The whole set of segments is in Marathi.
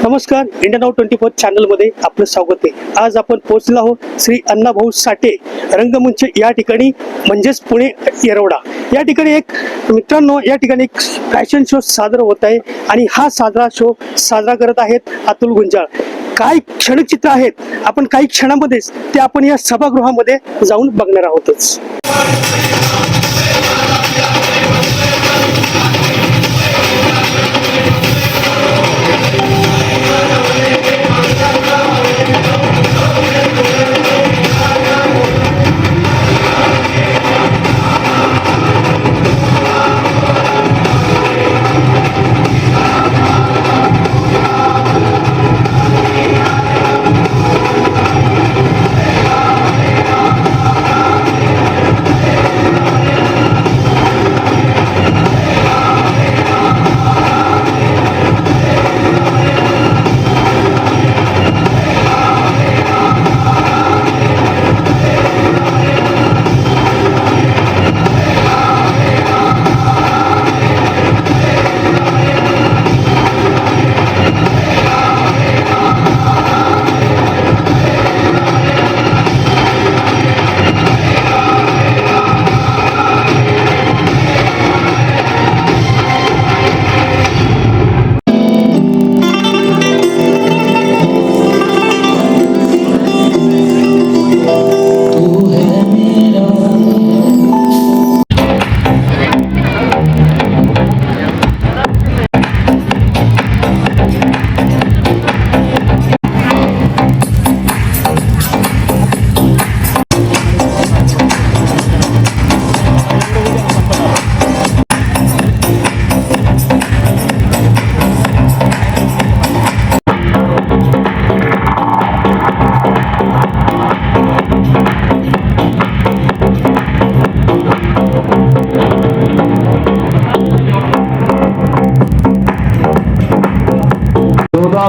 नमस्कार, इंडिया नाऊ 24 चॅनलमध्ये आपलं स्वागत आहे. आज आपण पोहोचलो आहोत श्री अण्णाभाऊ साठे रंगमंच या ठिकाणी, म्हणजेच पुणे येरवडा या ठिकाणी. एक मित्रांनो, या ठिकाणी एक फॅशन शो साजरा होत आहे आणि हा शो साजरा करत आहेत अतुल गुंजाळ. काय क्षणचित्र आहेत, आपण काही क्षणामध्येच ते आपण या सभागृहामध्ये जाऊन बघणार आहोतच.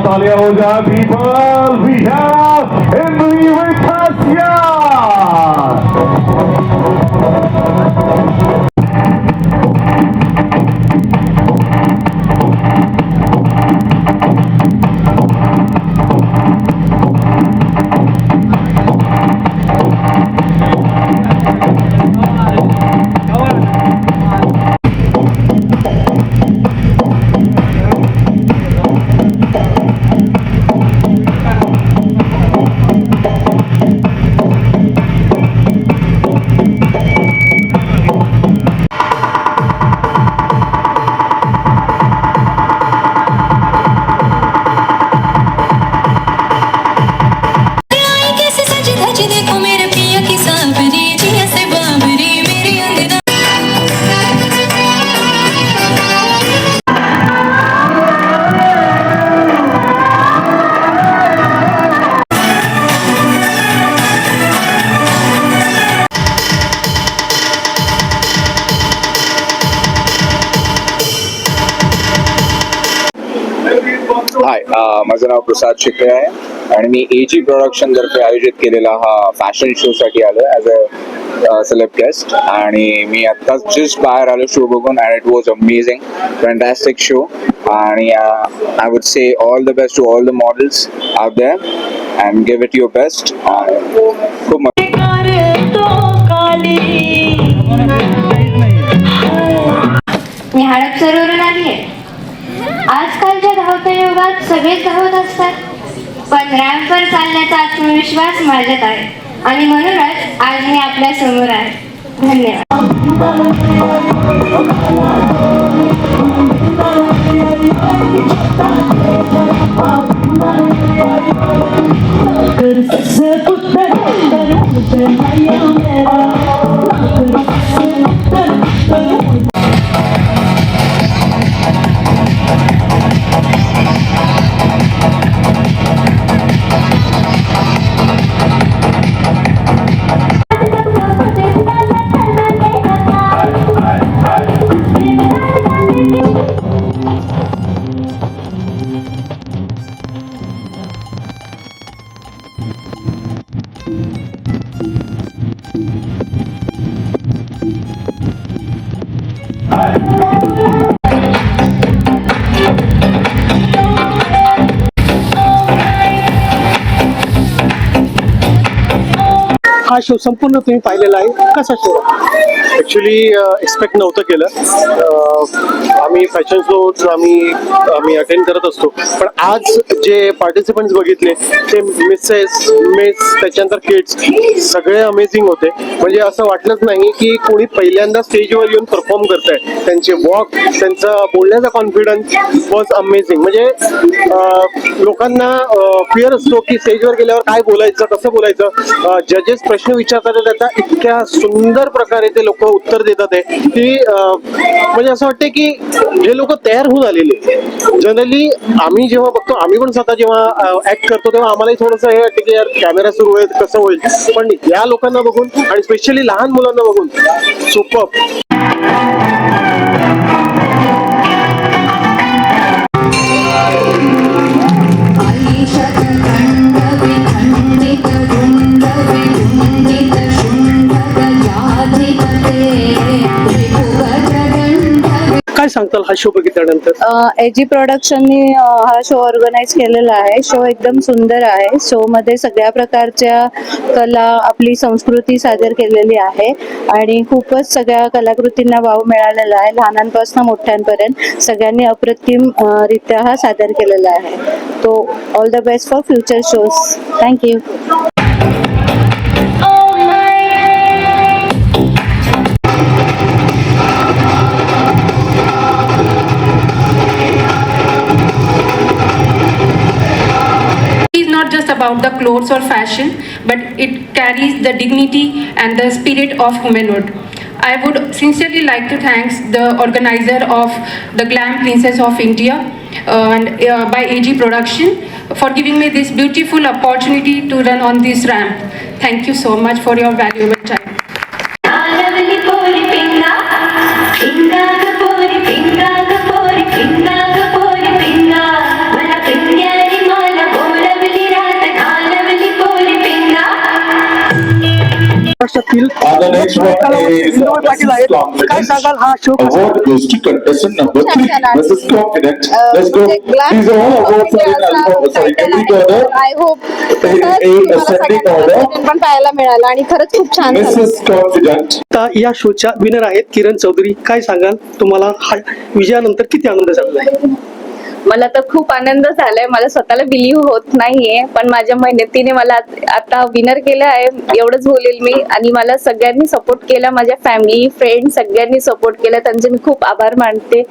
Talia Oja people, we have Henry with us हाय, माझं नाव प्रसाद शिकरे आहे आणि मी एजी प्रोडक्शन तर्फे आयोजित केलेला हा फॅशन शो साठी आलो ॲज अ सेलेब गेस्ट. आणि मी आत्ताच जस्ट बाहेर आलो शो बघून and it was amazing, fantastic show. आणि I would say all the best to all the models out there and give it your best. खूप मी हडपसरवरून आली आहे. आजकालच्या धावत्या युगात सगळेच धावत असतात, पण रॅम्पवर चालण्याचा आत्मविश्वास माझ्यात आहे आणि म्हणूनच आज मी आपल्या समोर आहे. धन्यवाद. हा शो संपूर्ण तुम्ही पाहिलेला आहे, कसा शो? ॲक्च्युली एक्सपेक्ट नव्हतं केलं. आम्ही फॅशन शोज आम्ही अटेंड करत असतो, पण आज जे पार्टिसिपंट्स बघितले ते मिस त्याच्यानंतर किड्स सगळे अमेझिंग होते. म्हणजे असं वाटलंच नाही की कोणी पहिल्यांदा स्टेजवर येऊन परफॉर्म करतंय. त्यांचे वॉक, त्यांचा बोलण्याचा कॉन्फिडन्स वॉज अमेझिंग. म्हणजे लोकांना फिअर असतो की स्टेजवर गेल्यावर काय बोलायचं, कसं बोलायचं. जजेस प्रश्न विचारतात, त्याचा इतक्या सुंदर प्रकारे ते लोक उत्तर देतात आहे की म्हणजे असं वाटतं की जे लोक तयार होऊन आलेले. जनरली आम्ही जेव्हा बघतो, आम्ही पण स्वतः जेव्हा ऍक्ट करतो तेव्हा आम्हालाही थोडंसं हे वाटतं की यार कॅमेरा सुरू होईल कसं होईल, पण या लोकांना बघून आणि स्पेशली लहान मुलांना बघून सुपर्ब. काय सांगताल हा शो बघितल्यानंतर? एजी प्रोडक्शननी हा शो ऑर्गनाईज केलेला आहे. शो एकदम सुंदर आहे. शो मध्ये सगळ्या प्रकारच्या कला, आपली संस्कृती सादर केलेली आहे आणि खूपच सगळ्या कलाकृतींना वाव मिळालेला आहे. लहानांपासून मोठ्यांपर्यंत सगळ्यांनी अप्रतिम रित्या हा सादर केलेला आहे. तो all the best for future shows. Thank you. Not just about the clothes or fashion, but it carries the dignity and the spirit of womanhood. I would sincerely like to thank the organizer of the Glam Princess of India and by AG Production for giving me this beautiful opportunity to run on this ramp. Thank you so much for your valuable time. महाराष्ट्रातील And the next one is Vinod Patil आहेत. Mrs. काय सांगाल हा शो Confident. कसा? Award goes to contestant number 3, Mrs. Confident. Let's go. These are all awards are in every order. I hope In ascending order. पण पाहायला मिळालं आणि खरंच खूप छान झालं. Mrs. Confident. आता या शोच्या विनर आहेत किरण चौधरी. काय सांगाल, तुम्हाला हा विजयानंतर किती आनंद झाला आहे? मला तर खूप आनंद झालाय. मला स्वतःला बिलीव्ह होत नाहीये, पण माझ्या मेहनतीने मला आता विनर केलं आहे एवढंच बोलेल मी. आणि मला सगळ्यांनी सपोर्ट केला, माझ्या फॅमिली, फ्रेंड सगळ्यांनी सपोर्ट केला. त्यांचे मी खूप आभार मानते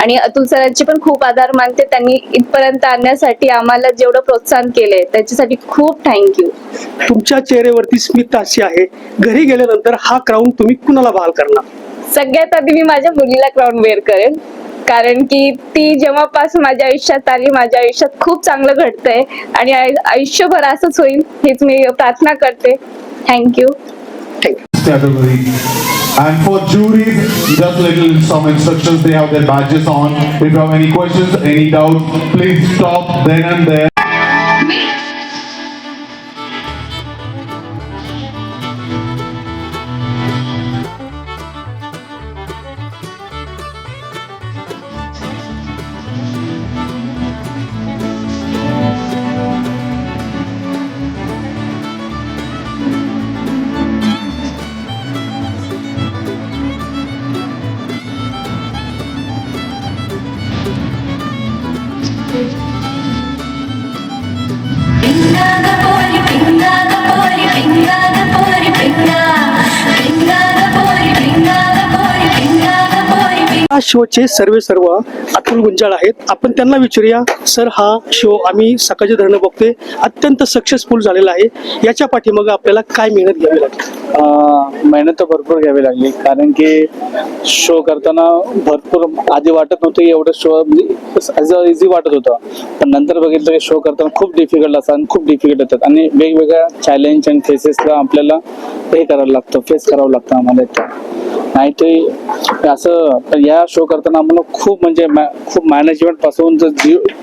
आणि अतुल सरांचे पण खूप आभार मानते. त्यांनी इथपर्यंत आणण्यासाठी आम्हाला जेवढं प्रोत्साहन केलंय त्याच्यासाठी खूप थँक्यू. तुमच्या चेहऱ्यावरती स्मित हास्य आहे. घरी गेल्यानंतर हा क्राऊन तुम्ही कुणाला बहाल करणार? सगळ्यात आधी मी माझ्या मुलीला क्राऊन वेअर करेन, कारण की ती जेव्हापासून माझ्या आयुष्यात आली, माझ्या आयुष्यात खूप चांगलं घडतंय आणि आयुष्यभर असंच होईल हेच मी प्रार्थना करते. Thank you. Category. And for juries, just little some instructions. They have their badges on. If you have any questions, any doubts, please stop then and there. या शोचे सर्व अतुल गुंजाळ आहेत. आपण त्यांना विचारूया. सर, हा शो आम्ही सकाळचे धरणं बघतोय, अत्यंत सक्सेसफुल झालेला आहे. याच्या पाठीमागे आपल्याला काय मेहनत घ्यावी लागली? मेहनत तर भरपूर घ्यावी लागली, कारण की शो करताना भरपूर आधी वाटत नव्हतं एवढं शो म्हणजे इझी वाटत होतं, पण नंतर बघितलं की शो करताना खूप डिफिकल्ट असतात आणि खूप डिफिकल्ट येतात आणि वेगवेगळ्या चॅलेंज आणि फेसेसला आपल्याला हे करावं लागतं, फेस करावं लागतं आम्हाला. नाही ते असं या शो करताना आम्हाला खूप म्हणजे खूप मॅनेजमेंट पासून तर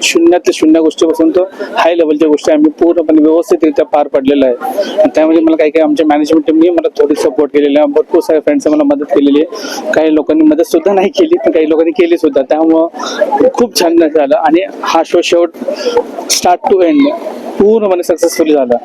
शून्यातल्या शून्य गोष्टीपासून तर हाय लेवलच्या गोष्टी आम्ही पूर्णपणे व्यवस्थितरित्या पार पडलेलं आहे. त्यामध्ये मला काही आमच्या मॅनेजमेंट टीमने मला थोडी सपोर्ट केलेली आहे. भरपूर साऱ्या फ्रेंड्सने मला मदत केलेली आहे. काही लोकांनी मदत सुद्धा नाही केली, पण काही लोकांनी केली सुद्धा. त्यामुळं खूप छान झालं आणि हा शो शेवट स्टार्ट टू एंड पूर्णपणे सक्सेसफुली झाला.